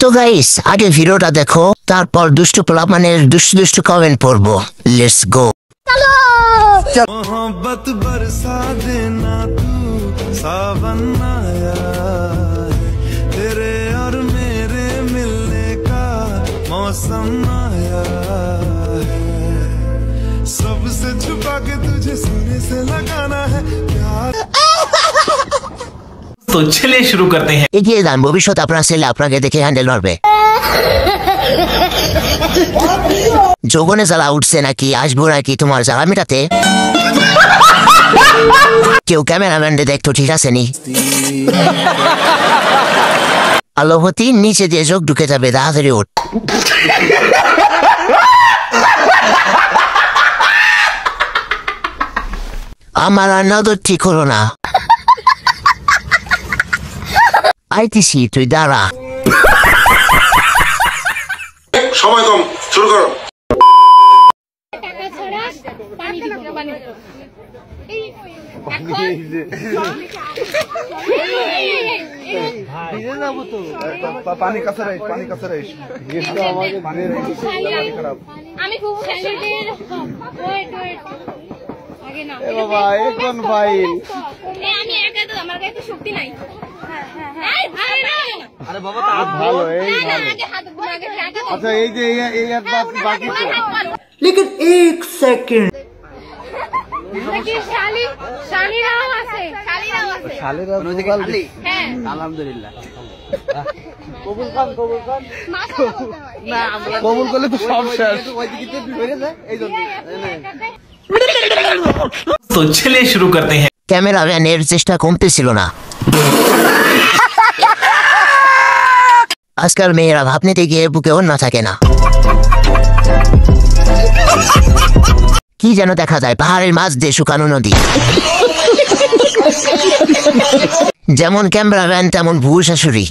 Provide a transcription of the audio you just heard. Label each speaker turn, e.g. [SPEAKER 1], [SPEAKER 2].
[SPEAKER 1] তো গাইস আগে ভিডিওটা দেখো, তারপর দুষ্টু পোলাপানের দুষ্টু দুষ্টু কমেন্ট পড়বো। Let's go.
[SPEAKER 2] मोहब्बत बरसा देना तू सावन आया है, तेरे और मेरे मिलने का मौसम आया है, सबसे छुपा के तुझे सीने से लगाना है प्यार।
[SPEAKER 3] तो चलिए शुरू करते हैं।
[SPEAKER 1] এগিয়ে যান, ভবিষ্যৎ আপনার ছেলে আপনাকে দেখে হ্যান্ডেল করবে। যৌবনে জ্বালা উঠছে নাকি, আসবো নাকি তোমার জ্বালা মেটাতে? কেউ ক্যামেরাম্যানদের দেখতো ঠিক আছে নি? আলোভতি নিচে দিয়ে চোখ ঢুকে যাবে, তাড়াতাড়ি ওঠ। আমার আর নজর ঠিক হলো না। আইতিসি, তুই দাঁড়া।
[SPEAKER 4] সময় কম, শুরু করো।
[SPEAKER 2] पानी कसर है, पानी कसर है।
[SPEAKER 5] আমি খুব স্যালেডের ওয়েট আগে না
[SPEAKER 2] এ বাবা এই কোন ফাইল?
[SPEAKER 5] আমি একা তো, আমার কাছে শক্তি নাই।
[SPEAKER 2] আরে বাবা তা ভালো, এই ভালো। আচ্ছা এই যে এই এক বাকি তো।
[SPEAKER 1] लेकिन एक सेकंड
[SPEAKER 5] নাকি শালিরাও আছে।
[SPEAKER 2] শালেরা খালি।
[SPEAKER 5] হ্যাঁ
[SPEAKER 2] আলহামদুলিল্লাহ। কবুল খান
[SPEAKER 5] না আমরা
[SPEAKER 2] কবুল করলে তো সব শেষ। ওইদিকে হয়ে যায় এই জন্য।
[SPEAKER 3] तो चलिए शुरू करते हैं।
[SPEAKER 1] ক্যামেরাম্যানের চেষ্টা কমতেছিল না। আজকাল মেয়েরা ভাব নিতে গিয়ে বুকে অন্য থাকে না। কি যেন দেখা যায়, পাহাড়ের মাঝ দিয়ে শুকানো নদী। যেমন ক্যামেরাম্যান তেমন ভুল শাশুড়ি।